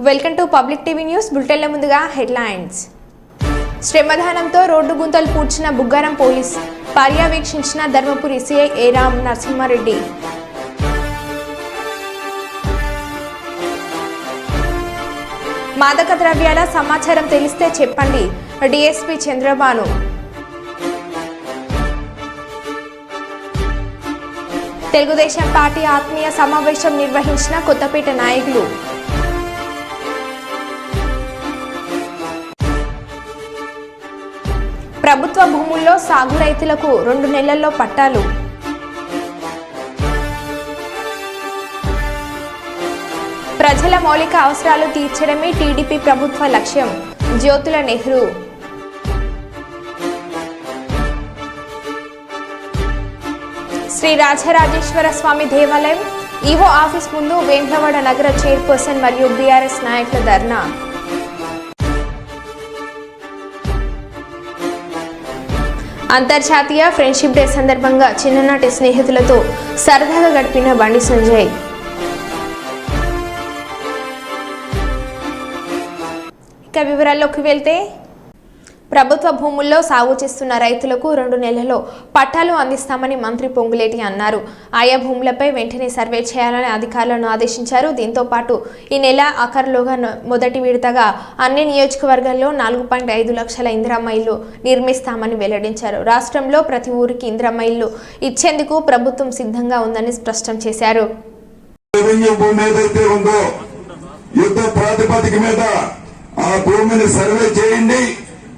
Welcome to public TV news బులెటిన్ల ముందుగా headlines. శ్రమదానంతో రోడ్డు గుంతలు పూడ్చిన బుగ్గారం పోలీస్ పర్యవేక్షించిన ధర్మపురి సిఐ ఏ రామ్ నరసింహారెడ్డి. మాదక ద్రవ్యాల సమాచారం తెలిస్తే చెప్పండి డిఎస్పీ చంద్రబాను. తెలుగుదేశం పార్టీ ఆత్మీయ సమావేశం నిర్వహించిన కొత్తపేట నాయకులు. ప్రభుత్వ భూముల్లో సాగు రైతులకు 2 నెలల్లో పట్టాలు. ప్రజల మౌలిక అవసరాలు తీర్చడమే టీడీపీ ప్రభుత్వ లక్ష్యం జ్యోతుల నెహ్రూ. శ్రీ రాజరాజేశ్వర స్వామి దేవాలయం ఈవో ఆఫీస్ ముందు వేములవాడ నగర చైర్పర్సన్ మరియు బీఆర్ఎస్ నాయకుల ధర్నా. అంతర్జాతీయ ఫ్రెండ్షిప్ డే సందర్భంగా చిన్ననాటి స్నేహితులతో సరదాగా గడిపిన బండి సంజయ్. ఇక వివరాల్లోకి వెళ్తే, ప్రభుత్వ భూముల్లో సాగు చేస్తున్న రైతులకు 2 నెలల్లో పట్టాలు అందిస్తామని మంత్రి పొంగులేటి అన్నారు. ఆయా భూములపై వెంటనే సర్వే చేయాలని అధికారులను ఆదేశించారు. దీంతో పాటు ఈ నెల ఆఖరులోగా మొదటి విడతగా అన్ని నియోజకవర్గాల్లో 4.5 లక్షల ఇందిరమ్మ ఇళ్లు నిర్మిస్తామని వెల్లడించారు. రాష్ట్రంలో ప్రతి ఊరికి ఇందిరమ్మ ఇళ్లు ఇచ్చేందుకు ప్రభుత్వం సిద్ధంగా ఉందని స్పష్టం చేశారు.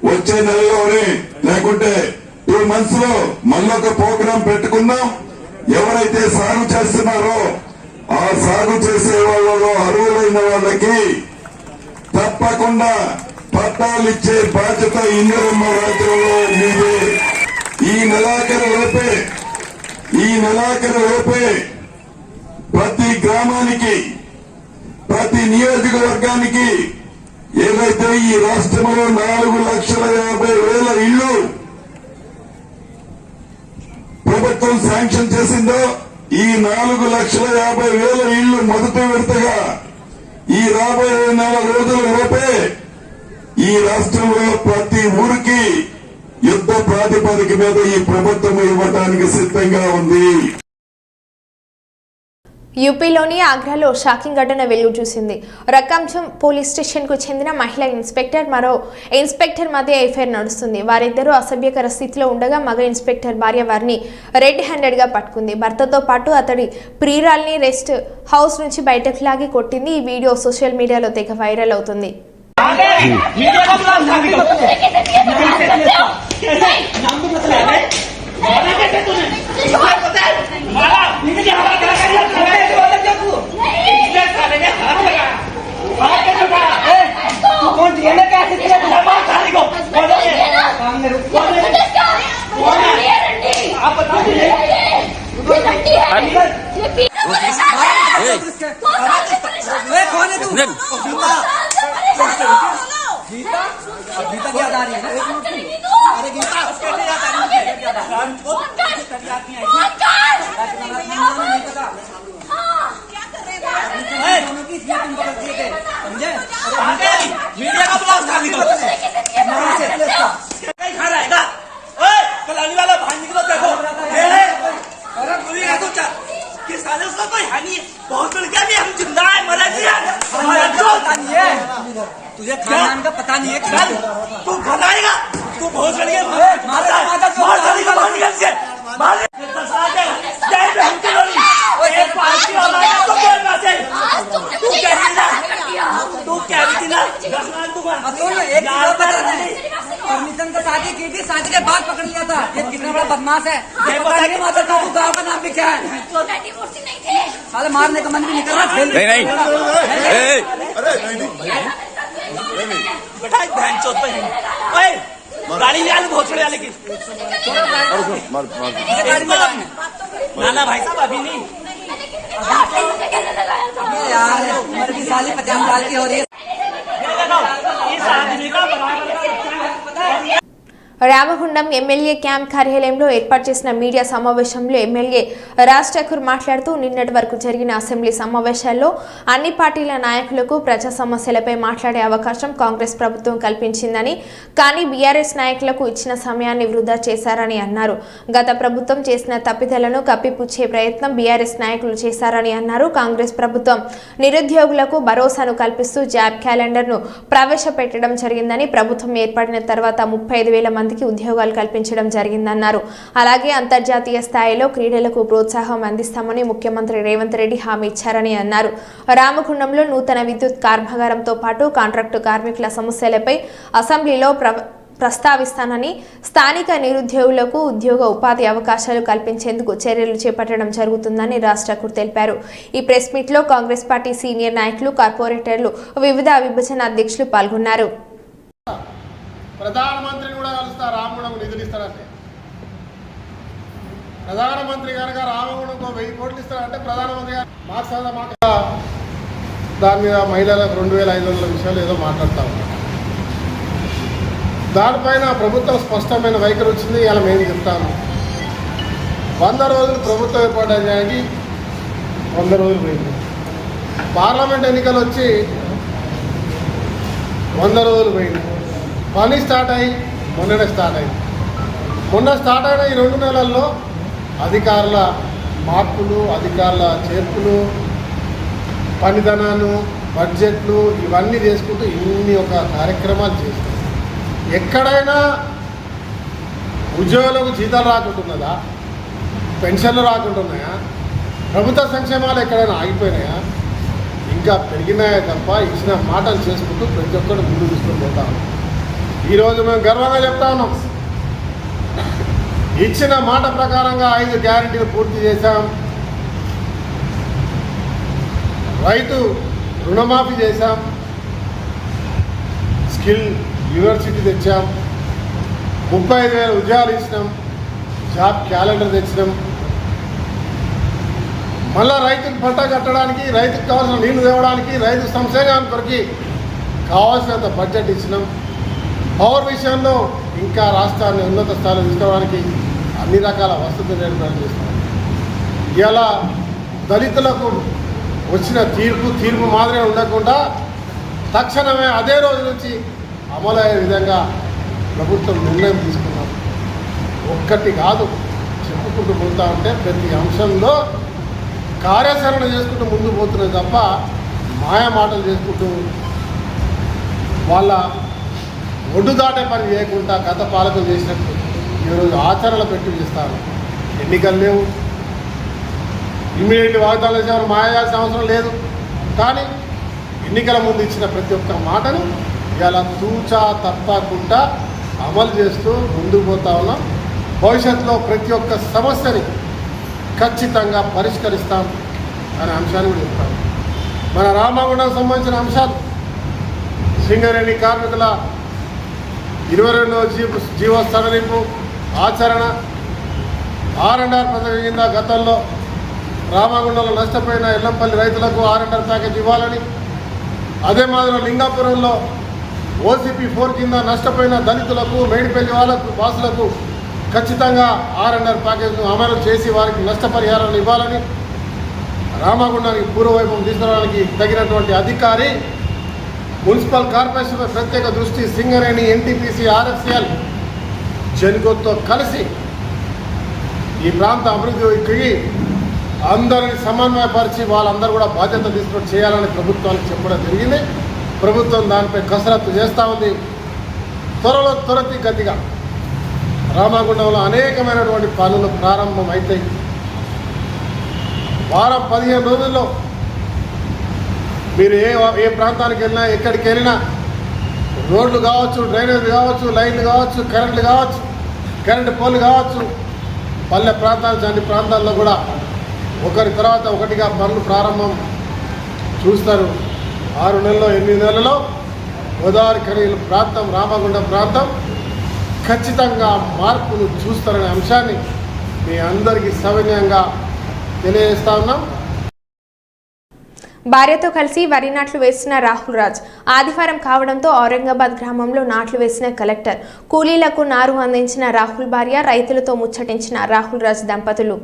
వచ్చే నెలలోనే లేకుంటే 2 months లో మళ్ళొక ప్రోగ్రాం పెట్టుకుందాం. ఎవరైతే సాగు చేస్తున్నారో ఆ సాగు చేసే వాళ్ళలో అర్హులైన వాళ్ళకి తప్పకుండా పట్టాలు ఇచ్చే బాధ్యత ఇందిరమ్మ రాజ్యంలో మీదే. ఈ నెలాఖరు లోపే ప్రతి గ్రామానికి, ప్రతి నియోజకవర్గానికి ఏదైతే ఈ రాష్ట్రంలో 4,50,000 ఇళ్లు ప్రభుత్వం శాంక్షన్ చేసిందో, ఈ 4,50,000 ఇళ్లు మొదటి విడతగా ఈ రాబోయే 4 రోజుల లోపే ఈ రాష్ట్రంలో ప్రతి ఊరికి యుద్ధ ప్రాతిపదిక మీద ఈ ప్రభుత్వం ఇవ్వడానికి సిద్ధంగా ఉంది. యూపీలోని ఆగ్రాలో షాకింగ్ ఘటన వెలుగు చూసింది. రకంజం పోలీస్ స్టేషన్ కు చెందిన మహిళా ఇన్స్పెక్టర్, మరో ఇన్స్పెక్టర్ మధ్య ఎఫ్ఐఆర్ నడుస్తుంది. వారిద్దరూ అసభ్యకర స్థితిలో ఉండగా మగ ఇన్స్పెక్టర్ భార్య వారిని రెడ్ హ్యాండెడ్ గా పట్టుకుంది. భర్తతో పాటు అతడి ప్రియురాల్ని రెస్ట్ హౌస్ నుంచి బయటకు లాగి కొట్టింది. ఈ వీడియో సోషల్ మీడియాలో తెగ వైరల్ అవుతుంది. गीता क्या जा रही है? अरे गीता मीडिया का ब्लॉग खा निकलो खा रहेगा कलानी वाला बाहर निकलो. देखो किसाने उसका कोई हानि है. बहुत मिल गया भी हम जिंदा है, मरा दिया हमारा पता नहीं है. तुझे खानदान का पता नहीं है. चल तू खाएगा, तू बहुत मिल गया. परमिशन का शादी की थी, शादी के बाद पकड़ लिया था. ये कितना बड़ा बदमाश है. गाँव का नाम भी क्या है? साले मारने का मन भी नहीं कर रहा. नहीं बेटा बहन चौथ पे गाड़ी ले आले बहुत छोड़े लेकिन नाना भाई साहब अभी नहीं यार. उम्र की साली 50 साल की हो रही है. इस आदमी का రామగుండం ఎమ్మెల్యే క్యాంప్ కార్యాలయంలో ఏర్పాటు చేసిన మీడియా సమావేశంలో ఎమ్మెల్యే రాజ్ ఠాకూర్ మాట్లాడుతూ నిన్నటి వరకు జరిగిన అసెంబ్లీ సమావేశాల్లో అన్ని పార్టీల నాయకులకు ప్రజా సమస్యలపై మాట్లాడే అవకాశం కాంగ్రెస్ ప్రభుత్వం కల్పించిందని, కానీ బీఆర్ఎస్ నాయకులకు ఇచ్చిన సమయాన్ని వృధా చేశారని అన్నారు. గత ప్రభుత్వం చేసిన తప్పిదాలను కప్పిపుచ్చే ప్రయత్నం బీఆర్ఎస్ నాయకులు చేశారని అన్నారు. కాంగ్రెస్ ప్రభుత్వం నిరుద్యోగులకు భరోసాను కల్పిస్తూ జాబ్ క్యాలెండర్ను ప్రవేశపెట్టడం జరిగిందని, ప్రభుత్వం ఏర్పడిన తర్వాత 35,000 మందికి ఉద్యోగాలు కల్పించడం జరిగిందన్నారు. అలాగే అంతర్జాతీయ స్థాయిలో క్రీడలకు ప్రోత్సాహం అందిస్తామని ముఖ్యమంత్రి రేవంత్ రెడ్డి హామీ ఇచ్చారని అన్నారు. రామగుండంలో నూతన విద్యుత్ కర్మాగారంతో పాటు కాంట్రాక్టు కార్మికుల సమస్యలపై అసెంబ్లీలో ప్రస్తావిస్తానని, స్థానిక నిరుద్యోగులకు ఉద్యోగ ఉపాధి అవకాశాలు కల్పించేందుకు చర్యలు చేపట్టడం జరుగుతుందని రాజ్ ఠాకూర్ తెలిపారు. ఈ ప్రెస్ మీట్లో కాంగ్రెస్ పార్టీ సీనియర్ నాయకులు, కార్పొరేటర్లు, వివిధ విభజన అధ్యక్షులు పాల్గొన్నారు. ప్రధానమంత్రిని కూడా కలుస్తారు. రామగుండం నిధులు ఇస్తారంటే ప్రధానమంత్రి కనుక రామగుండంకు 1000 కోట్లు ఇస్తారంటే ప్రధానమంత్రి గారు మాకు దాని మీద మహిళలకు 2,500 విషయాలు ఏదో మాట్లాడుతూ ఉన్నారు. దానిపైన ప్రభుత్వం స్పష్టమైన వైఖరి వచ్చింది. ఇలా మేము చెప్తాను, 100 రోజులు ప్రభుత్వం ఏర్పడడానికి 100 రోజులు పోయింది. పార్లమెంట్ ఎన్నికలు వచ్చి 100 రోజులు పోయింది. పని స్టార్ట్ అయ్యి మొన్ననే స్టార్ట్ అయింది. మొన్న స్టార్ట్ అయిన ఈ 2 నెలల్లో అధికారుల మార్పులు, అధికారుల చేర్పులు, పనితనాలు, బడ్జెట్లు ఇవన్నీ చేసుకుంటూ ఇన్ని ఒక కార్యక్రమాలు చేస్తాం. ఎక్కడైనా ఉద్యోగులకు జీతాలు రాకుంటున్నదా? పెన్షన్లు రాకుంటున్నాయా? ప్రభుత్వ సంక్షేమాలు ఎక్కడైనా ఆగిపోయినాయా? ఇంకా పెరిగినాయా తప్ప ఇచ్చిన మాటలు చేసుకుంటూ ప్రతి ఒక్కరు ముందు తీసుకొని పోతాం. ఈరోజు మేము గర్వంగా చెప్తా ఉన్నాం, ఇచ్చిన మాట ప్రకారంగా 5 గ్యారెంటీలు పూర్తి చేశాం. రైతు రుణమాఫీ చేశాం, స్కిల్ యూనివర్సిటీ తెచ్చాం, 35,000 ఉద్యోగాలు ఇచ్చినాం, జాబ్ క్యాలెండర్ తెచ్చినాం. మళ్ళా రైతుకు పంట కట్టడానికి, రైతుకు కావాల్సిన నీళ్లు తేవడానికి, రైతు సంక్షేమానికి కొరకు కావాల్సినంత బడ్జెట్ ఇచ్చినాం. పవర్ విషయంలో ఇంకా రాష్ట్రాన్ని ఉన్నత స్థాయిలో తీసుకోవడానికి అన్ని రకాల వసతులు ఏర్పాటు చేస్తున్నాం. ఇలా దళితులకు వచ్చిన తీర్పు మాదిరిగా ఉండకుండా తక్షణమే అదే రోజు నుంచి అమలయ్యే విధంగా ప్రభుత్వం నిర్ణయం తీసుకున్నాం. ఒక్కటి కాదు, చెప్పుకుంటూ పోతా ఉంటే ప్రతి అంశంలో కార్యాచరణ చేసుకుంటూ ముందు పోతున్నది తప్ప మాయా మాటలు చేసుకుంటూ వాళ్ళ ఒడ్డు దాటే పని చేయకుండా గత పాలకులు చేసినట్టు ఈరోజు ఆచరణలు పెట్టి చేస్తారు. ఎన్నికలు లేవు, ఇమ్మీడియట్లీ వాగ్దానాలు చేసేవారు మాయ చేయాల్సిన అవసరం లేదు. కానీ ఎన్నికల ముందు ఇచ్చిన ప్రతి ఒక్క మాటను ఇలా తూచా తప్పకుండా అమలు చేస్తూ ముందుకు పోతా ఉన్నాం. భవిష్యత్తులో ప్రతి ఒక్క సమస్యని ఖచ్చితంగా పరిష్కరిస్తాం అనే అంశాన్ని కూడా చెప్తాం. మన రామగుండం సంబంధించిన అంశాలు, సింగరేణి కార్మికుల 22వ జీవో సడలింపు ఆచరణ, R&R పథకం కింద గతంలో రామగుండంలో నష్టపోయిన ఎల్లంపల్లి రైతులకు R&R ప్యాకేజ్ ఇవ్వాలని, అదే మాదిరిగా లింగాపురంలో OCP 4 కింద నష్టపోయిన దళితులకు, మేడిపల్లి వాళ్ళకు, వాసులకు ఖచ్చితంగా R&R ప్యాకేజ్ను అమలు చేసి వారికి నష్టపరిహారాలు ఇవ్వాలని, రామగుండానికి పూర్వవైభవం తీసుకురావడానికి తగినటువంటి అధికారి, మున్సిపల్ కార్పొరేషన్పై ప్రత్యేక దృష్టి, సింగరేణి, NTPC, RFCL, జెన్కోతో కలిసి ఈ ప్రాంత అభివృద్ధికి అందరిని సమన్వయపరిచి వాళ్ళందరూ కూడా బాధ్యత తీసుకొని చేయాలని ప్రభుత్వానికి చెప్పడం జరిగింది. ప్రభుత్వం దానిపై కసరత్తు చేస్తూ ఉంది. త్వరితగతిగా రామగుండంలో అనేకమైనటువంటి పనులు ప్రారంభం అవుతాయి. వారం 15 రోజుల్లో మీరు ఏ ప్రాంతానికి వెళ్ళినా, ఎక్కడికి వెళ్ళినా రోడ్లు కావచ్చు, డ్రైనేజీలు కావచ్చు, లైన్లు కావచ్చు, కరెంట్లు కావచ్చు, కరెంటు పోలు కావచ్చు, పల్లె ప్రాంతాలు అన్ని ప్రాంతాల్లో కూడా ఒకరి తర్వాత ఒకటిగా పనులు ప్రారంభం చూస్తారు. 6 నెలల్లో 8 నెలల్లో గోదావరి ఖనీల ప్రాంతం, రామగుండం ప్రాంతం ఖచ్చితంగా మార్పును చూస్తారనే అంశాన్ని మీ అందరికీ సవినయంగా తెలియజేస్తా ఉన్నాం. భార్యతో కలిసి వరి నాట్లు వేసిన రాహుల్ రాజ్ ఆదివారం కావడంతో ఔరంగాబాద్ గ్రామంలో నాట్లు వేసిన కలెక్టర్, కూలీలకు నారు అందించిన రాహుల్ భార్య, రైతులతో ముచ్చటించిన రాహుల్ రాజ్ దంపతులు.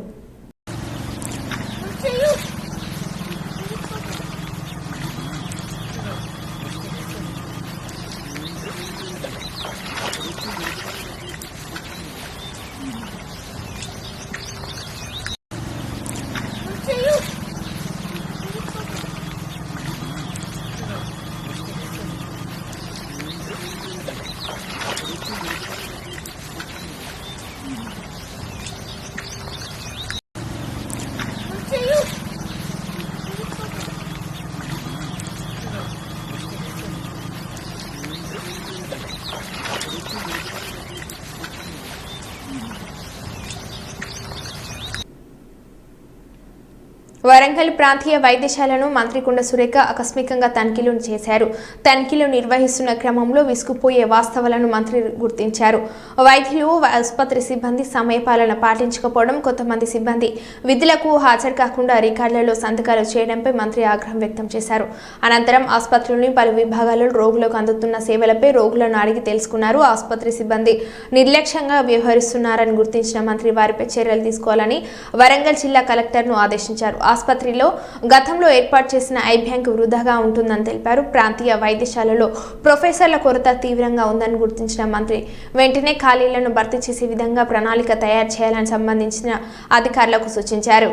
వరంగల్ ప్రాంతీయ వైద్యశాలను మంత్రి కొండ సురేఖ ఆకస్మికంగా తనిఖీలు చేశారు. తనిఖీలు నిర్వహిస్తున్న క్రమంలో విసుగుపోయే వాస్తవాలను మంత్రి గుర్తించారు. వైద్యులు, ఆసుపత్రి సిబ్బంది సమయపాలన పాటించకపోవడం, కొంతమంది సిబ్బంది విధులకు హాజరు కాకుండా రికార్డులలో సంతకాలు చేయడంపై మంత్రి ఆగ్రహం వ్యక్తం చేశారు. అనంతరం ఆసుపత్రిలోని పలు విభాగాలలో రోగులకు అందుతున్న సేవలపై రోగులను అడిగి తెలుసుకున్నారు. ఆసుపత్రి సిబ్బంది నిర్లక్ష్యంగా వ్యవహరిస్తున్నారని గుర్తించిన మంత్రి వారిపై చర్యలు తీసుకోవాలని వరంగల్ జిల్లా కలెక్టర్ను ఆదేశించారు. ఆసుపత్రిలో గతంలో ఏర్పాటు చేసిన ఐ బ్యాంక్ వృధాగా ఉంటుందని తెలిపారు. ప్రాంతీయ వైద్యశాలలో ప్రొఫెసర్ల కొరత తీవ్రంగా ఉందని గుర్తించిన మంత్రి వెంటనే ఖాళీలను భర్తీ చేసే విధంగా ప్రణాళిక తయారు చేయాలని సంబంధించిన అధికారులకు సూచించారు.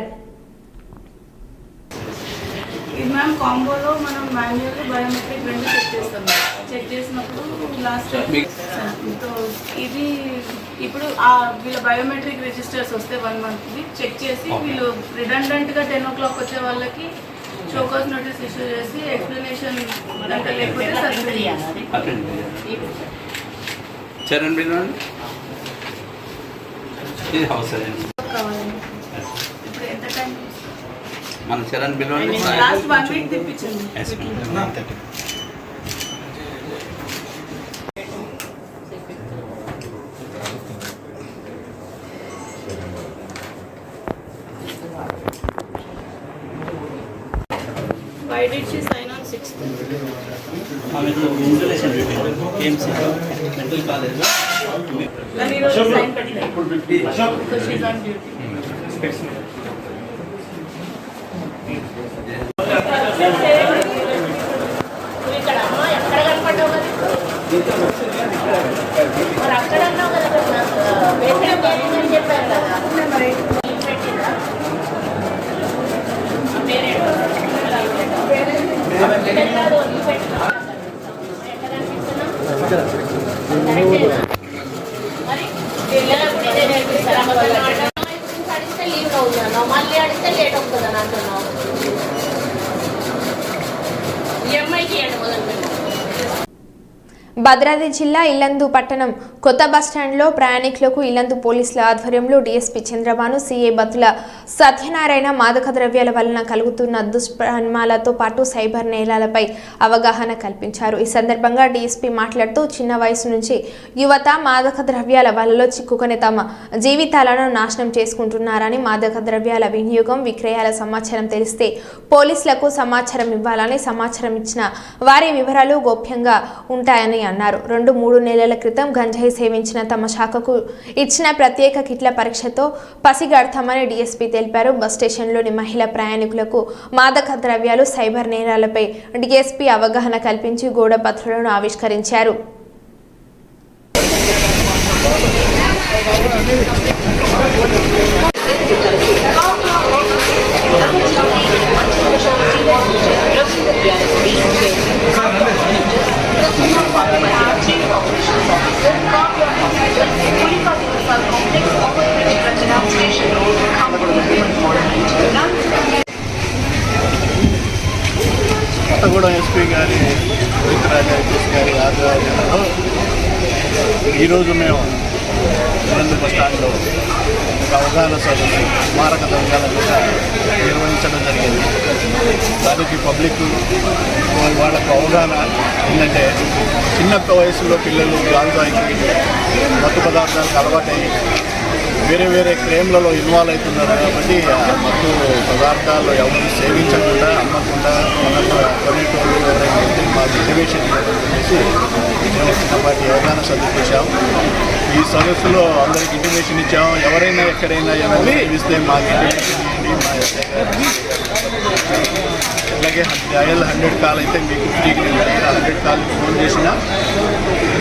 మ్యామ్ కాంబోలో మనం మాన్యువల్ బయోమెట్రిక్ రెండు చెక్ చేసినప్పుడు లాస్ట్ ఇది ఇప్పుడు వీళ్ళ బయోమెట్రిక్ రిజిస్టర్స్ వస్తే 1 మంత్ది చెక్ చేసి వీళ్ళు రిడండెంట్గా 10 o'clock వచ్చే వాళ్ళకి షోకాస్ నోటీస్ ఇష్యూ చేసి ఎక్స్ప్లెనేషన్ లేకపోతే కావాలండి. ఇప్పుడు ఎంత టైం మన Charan bill last 1 week తెప్పించండి. Why did she sign on 6th? కానీ ఈరోజు సైన్ పెట్టలేదు because she's on duty. మళ్ళీ అడిగితే లేట్ అవుతుందని అంటున్నావు. ఈఎంఐకి ఇవ్వండి మొదలు. భద్రాద్రి జిల్లా ఇల్లందు పట్టణం కొత్త బస్టాండ్లో ప్రయాణికులకు ఇల్లందు పోలీసుల ఆధ్వర్యంలో డీఎస్పీ చంద్రబాను, సీఐ బత్తుల సత్యనారాయణ మాదక ద్రవ్యాల వలన కలుగుతున్న దుష్పరిణామాలతో పాటు సైబర్ నేరాలపై అవగాహన కల్పించారు. ఈ సందర్భంగా డీఎస్పీ మాట్లాడుతూ చిన్న వయసు నుంచి యువత మాదక ద్రవ్యాల వలలో చిక్కుకొని తమ జీవితాలను నాశనం చేసుకుంటున్నారని, మాదక ద్రవ్యాల వినియోగం, విక్రయాల సమాచారం తెలిస్తే పోలీసులకు సమాచారం ఇవ్వాలని, సమాచారం ఇచ్చిన వారి వివరాలు గోప్యంగా ఉంటాయని అన్నారు. 2-3 నెలల క్రితం గంజాయి సేవించిన తమ శాఖకు ఇచ్చిన ప్రత్యేక కిట్ల పరీక్షతో పసిగడతామని డీఎస్పీ తెలిపారు. బస్ స్టేషన్లోని మహిళా ప్రయాణికులకు మాదక ద్రవ్యాలు, సైబర్ నేరాలపై డీఎస్పీ అవగాహన కల్పించి గోడ పత్రాలను ఆవిష్కరించారు. కొత్తగూడెం ఎస్పీ గారి రాజేష్ గారి ఆధ్వర్యంలో ఈరోజు మేము ఇల్లందు బస్ స్టాండ్లో ఒక అవగాహన సదస్సు మారక ద్రవ్యాల మీద నిర్వహించడం జరిగింది. దానికి పబ్లిక్ వాళ్ళకు అవగాహన ఏంటంటే చిన్న వయసులో పిల్లలు గాంజాయికి మత్తు పదార్థాలకు అలవాటై వేరే వేరే క్రైమ్లలో ఇన్వాల్వ్ అవుతున్నారు కాబట్టి మత్తు పదార్థాలు ఎవరు సేవించకుండా అమ్మకుండా మనకు కొనేటోళ్ళు ఎవరైనా వెళ్తే మాకు ఇంటిమేషన్ చేసి మేము చిన్నపాటి అవగాహన సదస్సు చేశాం. ఈ సదస్సులో అందరికి ఇంటిమేషన్ ఇచ్చాం. ఎవరైనా ఎక్కడైనా ఏమైనా సేవిస్తే మాకు ఇంటిమేషన్ ఇవ్వండి. అలాగే డయల్ 100 కాల్ అయితే మీకు ఫ్రీగా 100 కాల్ ఫోన్ చేసినా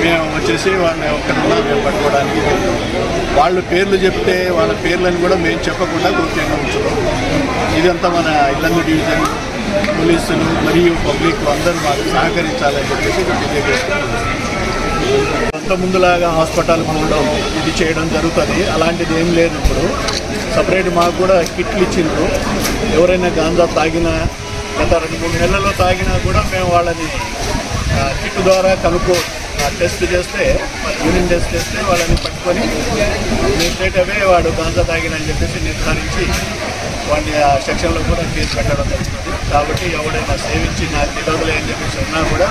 మేము వచ్చేసి వాళ్ళని ఎక్కడున్నా మేము పట్టుకోవడానికి వాళ్ళు పేర్లు చెప్తే వాళ్ళ పేర్లను కూడా మేము చెప్పకుండా గోప్యంగా ఉంచుతాం. ఇదంతా మన ఇల్లందు డివిజన్ పోలీసులు మరియు పబ్లిక్ అందరూ మాకు సహకరించాలని చెప్పేసి తెలియజేస్తున్నాం. అంత ముందులాగా హాస్పిటల్ పోవడం ఇది చేయడం జరుగుతుంది. అలాంటిది ఏం లేదు. ఇప్పుడు సపరేట్ మాకు కూడా కిట్లు ఇచ్చిండ్రు. ఎవరైనా గాంజా తాగినా గత 2-3 నెలల్లో తాగినా కూడా మేము వాళ్ళని కిట్ ద్వారా టెస్ట్ చేస్తే యూరిన్ టెస్ట్ చేస్తే వాళ్ళని పట్టుకొని స్ట్రేట్ అవే వాడు గాంజా తాగినని చెప్పేసి నిర్ధారించి వాడిని ఆ సెక్షన్లో కూడా కేసు పెట్టడం జరుగుతుంది. కాబట్టి ఎవడైనా సేవించి నాకు తెలియదులే అని చెప్పేసి ఉన్నా కూడా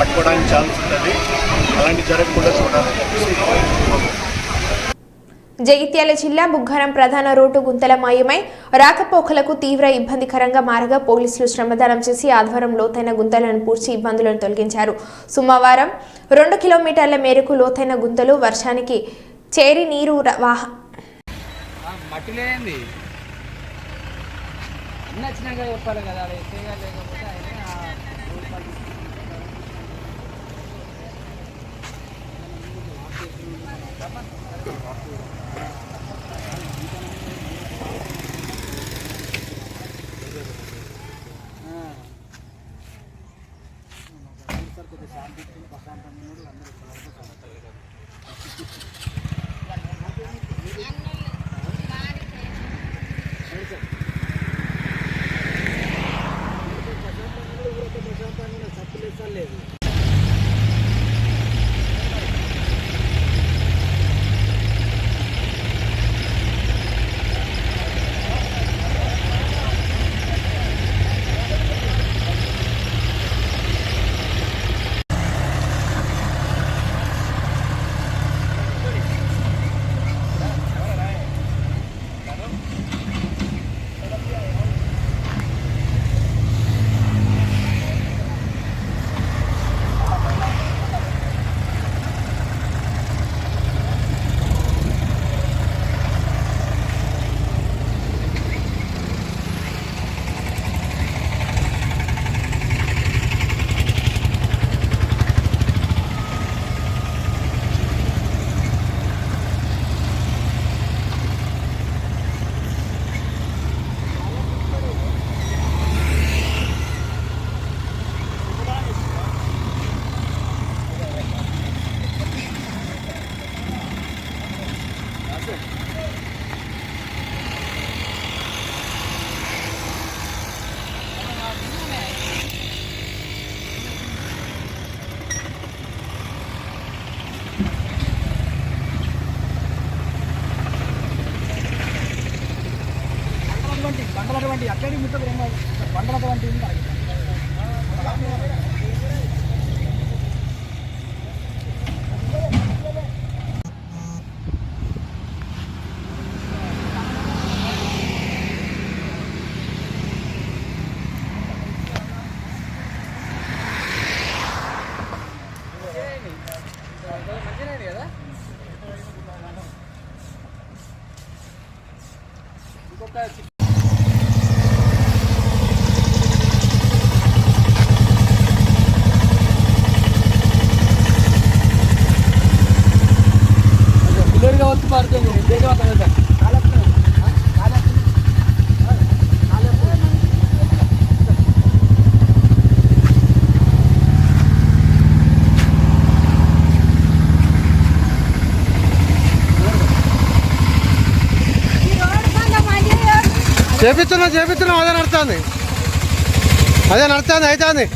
పట్టుకోవడానికి ఛాన్స్ ఉంటుంది. అలాంటి జరగకుండా చూడాలని చెప్పేసి. జగిత్యాల జిల్లా బుగ్గారం ప్రధాన రోడ్డు గుంతలమయమై రాకపోకలకు తీవ్ర ఇబ్బందికరంగా మారగా పోలీసులు శ్రమదానం చేసి ఆధ్వర్యం లోతైన గుంతలను పూడ్చి ఇబ్బందులను తొలగించారు. సోమవారం 2 కిలోమీటర్ల మేరకు లోతైన గుంతలు వర్షానికి చేరి నీరు చేపిస్తున్నాం అదే నడుస్తుంది అవుతుంది.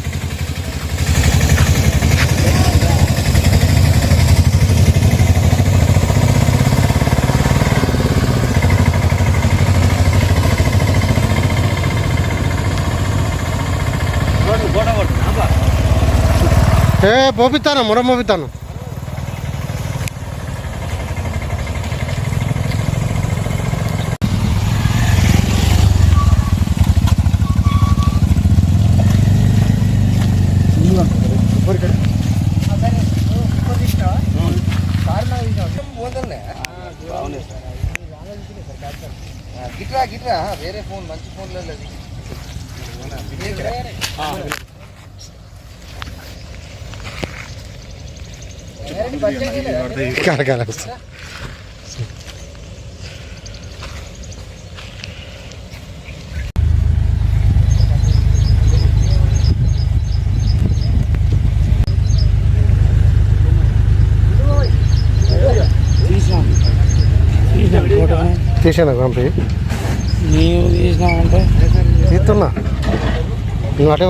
పోపిస్తాను మురం పోపిస్తాను. గిట్రా వేరే ఫోన్ మంచి ఫోన్లో లేదు తీసాను పంపి నీవు తీసినావంటే తీస్తున్నా నువ్వు అటే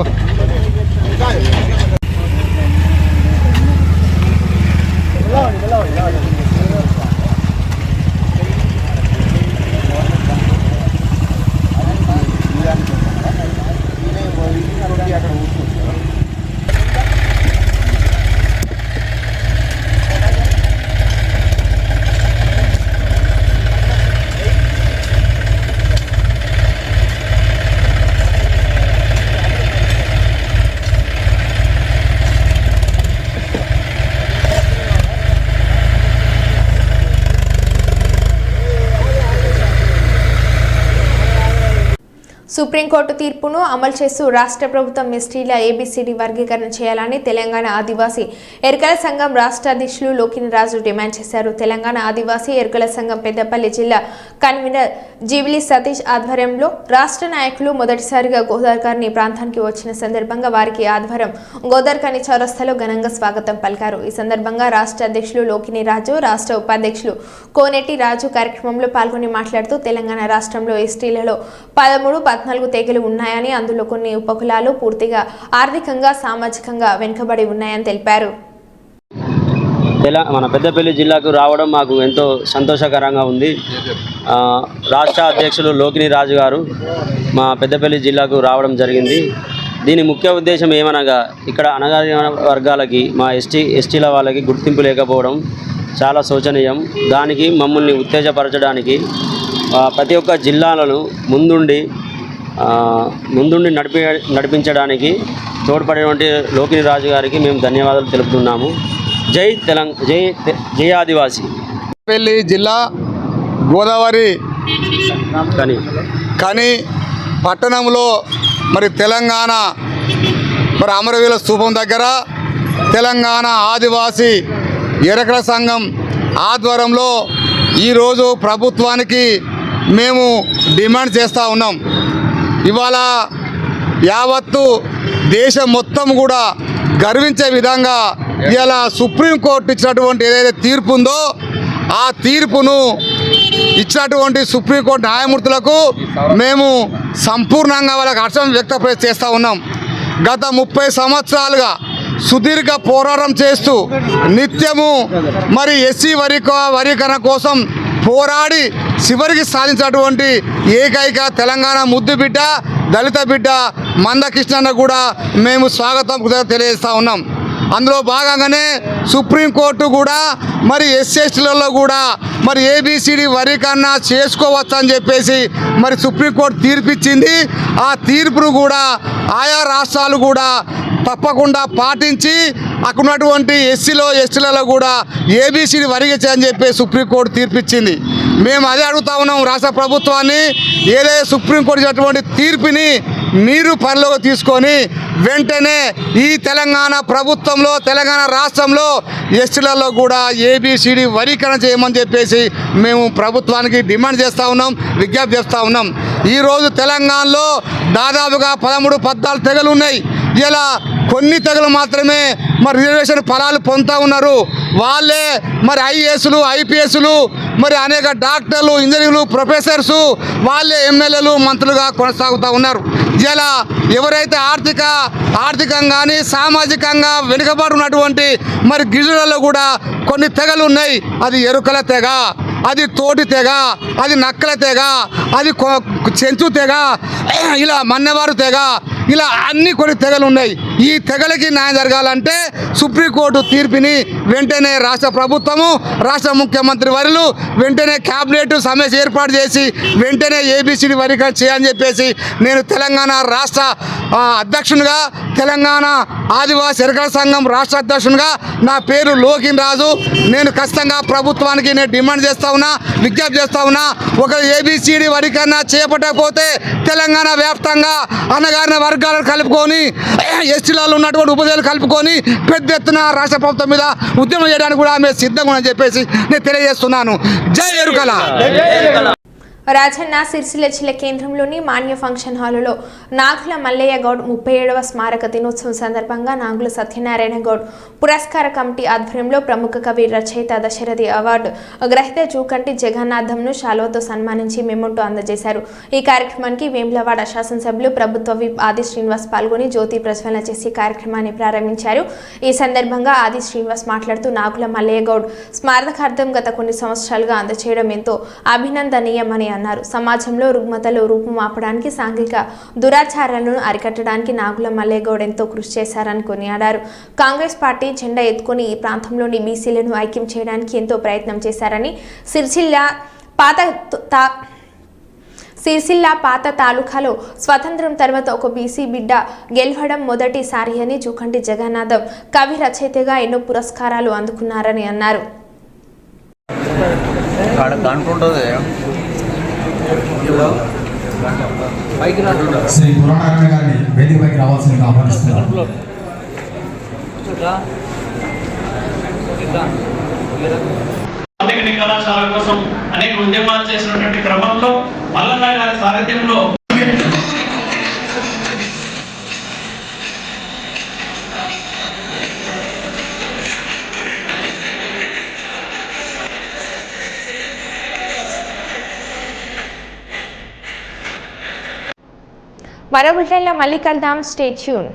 సుప్రీంకోర్టు తీర్పును అమలు చేస్తూ రాష్ట్ర ప్రభుత్వం ఎస్టీల ఏబీసీడీ వర్గీకరణ చేయాలని తెలంగాణ ఆదివాసీ ఎరుకల సంఘం రాష్ట్ర అధ్యక్షులు లోకిని రాజు డిమాండ్ చేశారు. తెలంగాణ ఆదివాసీ ఎరుకల సంఘం పెద్దపల్లి జిల్లా కన్వీనర్ జీవిలి సతీష్ ఆధ్వర్యంలో రాష్ట్ర నాయకులు మొదటిసారిగా గోదావరికని ప్రాంతానికి వచ్చిన సందర్భంగా వారికి ఆధ్వర్యం గోదావరికని చౌరస్తాలో ఘనంగా స్వాగతం పలికారు. ఈ సందర్భంగా రాష్ట్ర అధ్యక్షులు లోకిని రాజు, రాష్ట్ర ఉపాధ్యక్షులు కోనేటి రాజు కార్యక్రమంలో పాల్గొని మాట్లాడుతూ తెలంగాణ రాష్ట్రంలో ఎస్టీలలో 13-14 తెగలు ఉన్నాయని, అందులో కొన్ని ఉపకులాలు పూర్తిగా ఆర్థికంగా సామాజికంగా వెనుకబడి ఉన్నాయని తెలిపారు. మన పెద్దపల్లి జిల్లాకు రావడం మాకు ఎంతో సంతోషకరంగా ఉంది. రాష్ట్ర అధ్యక్షులు లోకిని రాజు గారు మా పెద్దపల్లి జిల్లాకు రావడం జరిగింది. దీని ముఖ్య ఉద్దేశం ఏమనగా ఇక్కడ అణగారిన వర్గాలకి మా ఎస్టీల వాళ్ళకి గుర్తింపు లేకపోవడం చాలా శోచనీయం. దానికి మమ్మల్ని ఉత్తేజపరచడానికి ప్రతి ఒక్క జిల్లాలను ముందుండి నడిపించడానికి తోడ్పడేటువంటి లోకిని రాజు గారికి మేము ధన్యవాదాలు తెలుపుతున్నాము. జై ఆదివాసీ. పెళ్లి జిల్లా గోదావరి కానీ పట్టణంలో మరి తెలంగాణ మరి అమరవీరుల స్తూపం దగ్గర తెలంగాణ ఆదివాసీ ఎరుకల సంఘం ఆధ్వర్యంలో ఈరోజు ప్రభుత్వానికి మేము డిమాండ్ చేస్తూ ఉన్నాం. ఇవాళ యావత్తు దేశం మొత్తం కూడా గర్వించే విధంగా ఇలా సుప్రీంకోర్టు ఇచ్చినటువంటి ఏదైతే తీర్పు ఉందో ఆ తీర్పును ఇచ్చినటువంటి సుప్రీంకోర్టు న్యాయమూర్తులకు మేము సంపూర్ణంగా వాళ్ళకి హర్షం వ్యక్తం చేస్తూ ఉన్నాం. గత 30 సంవత్సరాలుగా సుదీర్ఘ పోరాటం చేస్తూ నిత్యము మరి ఎస్సీ వర్గీకరణ కోసం పోరాడి చివరికి సాధించినటువంటి ఏకైక తెలంగాణ ముద్దు బిడ్డ దళిత బిడ్డ మందకృష్ణ కూడా మేము స్వాగతం తెలియజేస్తూ ఉన్నాం. అందులో భాగంగానే సుప్రీంకోర్టు కూడా మరి ఎస్సీలలో కూడా మరి ఏబిసిడి వర్గీకరణ చేసుకోవచ్చని చెప్పేసి మరి సుప్రీంకోర్టు తీర్పిచ్చింది. ఆ తీర్పును కూడా ఆయా రాష్ట్రాలు కూడా తప్పకుండా పాటించి అక్కడ ఉన్నటువంటి ఎస్టీలలో కూడా ఏబిసిడి వర్గీకరించని చెప్పి సుప్రీంకోర్టు తీర్పిచ్చింది. మేము అదే అడుగుతా ఉన్నాం రాష్ట్ర ప్రభుత్వాన్ని, ఏదైతే సుప్రీంకోర్టు ఇచ్చినటువంటి తీర్పుని మీరు పరిలోకి తీసుకొని వెంటనే ఈ తెలంగాణ ప్రభుత్వంలో తెలంగాణ రాష్ట్రంలో ఎస్టీలలో కూడా ఏబిసిడి వర్గీకరణ చేయమని చెప్పేసి మేము ప్రభుత్వానికి డిమాండ్ చేస్తూ ఉన్నాం, విజ్ఞప్తి చేస్తూ ఉన్నాం. ఈరోజు తెలంగాణలో దాదాపుగా 13-14 తెగలు ఉన్నాయి. ఇలా కొన్ని తెగలు మాత్రమే మరి రిజర్వేషన్ ఫలాలు పొందుతూ ఉన్నారు. వాళ్ళే మరి ఐఏఎస్లు, ఐపీఎస్లు, మరి అనేక డాక్టర్లు, ఇంజనీర్లు, ప్రొఫెసర్సు వాళ్ళే ఎమ్మెల్యేలు, మంత్రులుగా కొనసాగుతూ ఉన్నారు. ఇలా ఎవరైతే ఆర్థికంగా సామాజికంగా వెనుకబడి ఉన్నటువంటి మరి గిరిజనులలో కూడా కొన్ని తెగలు ఉన్నాయి. అది ఎరుకల తెగ, అది తోటి తెగ, అది నక్కల తెగ, అది చెంచు తెగ, ఇలా మన్నెవారు తెగ, ఇలా అన్ని కొన్ని తెగలు ఉన్నాయి. ఈ తెగలకి న్యాయం జరగాలంటే సుప్రీంకోర్టు తీర్పుని వెంటనే రాష్ట్ర ప్రభుత్వము, రాష్ట్ర ముఖ్యమంత్రి వర్యులు వెంటనే క్యాబినెట్ సమావేశం ఏర్పాటు చేసి వెంటనే ఏబిసిడి వర్గీకరణ చేయని చెప్పేసి నేను తెలంగాణ రాష్ట్ర అధ్యక్షునిగా, తెలంగాణ ఆదివాసీ ఎరకల సంఘం రాష్ట్ర అధ్యక్షునిగా నా పేరు లోకిన్ రాజు. నేను ఖచ్చితంగా ప్రభుత్వానికి నేను డిమాండ్ చేస్తా ఉన్నా, విజ్ఞప్తి చేస్తా ఉన్నా. ఒక ఏబిసిడి వర్గీకరణ చేపట్టకపోతే తెలంగాణ వ్యాప్తంగా అణగారిన వర్గాలను కలుపుకొని ఎస్టీలలో ఉన్నటువంటి ఉపజలు కలుపుకొని పెద్ద ఎత్తున రాష్ట్ర ప్రభుత్వం మీద ఉద్యమం చేయడానికి కూడా ఆమె సిద్ధంగా ఉందని చెప్పేసి నేను తెలియజేస్తున్నాను. జై ఎరుకల. రాజన్న సిరిసిల్ల జిల్లా కేంద్రంలోని మాన్య ఫంక్షన్ హాలులో నాగుల మల్లయ్య గౌడ్ 37వ స్మారక దినోత్సవం సందర్భంగా నాగుల సత్యనారాయణ గౌడ్ పురస్కార కమిటీ ఆధ్వర్యంలో ప్రముఖ కవి రచయిత దశరథి అవార్డు గ్రహీత జూకంటి జగన్నాథంను శాలువతో సన్మానించి మెమోంటో అందజేశారు. ఈ కార్యక్రమానికి వేములవాడ శాసనసభ్యులు ప్రభుత్వ విప్ ఆది శ్రీనివాస్ పాల్గొని జ్యోతి ప్రజ్వలన చేసి కార్యక్రమాన్ని ప్రారంభించారు. ఈ సందర్భంగా ఆది శ్రీనివాస్ మాట్లాడుతూ నాగుల మల్లయ్య గౌడ్ స్మారకార్థం గత కొన్ని సంవత్సరాలుగా అందజేయడం ఎంతో అభినందనీయమని అన్నారు. సమాజంలో రుగ్మతలు రూపుమాపడానికి, సాంఘిక దురాచారాలను అరికట్టడానికి నాగుల మల్లయ్య గౌడ్ ఎంతో కృషి చేశారని కొనియాడారు. కాంగ్రెస్ పార్టీ జెండా ఎత్తుకొని ఈ ప్రాంతంలోని బీసీలను ఐక్యం చేయడానికి ఎంతో ప్రయత్నం చేశారని, సిరిసిల్ల పాత తాలూకాలో స్వతంత్రం తర్వాత ఒక బీసీ బిడ్డ గెలవడం మొదటిసారి అని జూకంటి జగన్నాథం కవి రచయితగా ఎన్నో పురస్కారాలు అందుకున్నారని అన్నారు. శ్రీ పురాణారాయణ గారిని వేదికపైకి రావాల్సిందిగా ఆహ్వానిస్తున్నారు. అందుకని కళాశాల కోసం అనేక ఉద్యమాలు చేసినటువంటి క్రమంలో మల్లన్న గారి సారథ్యంలో మరో బులెటిన్లో మళ్ళీ కలుద్దాం. Stay tune.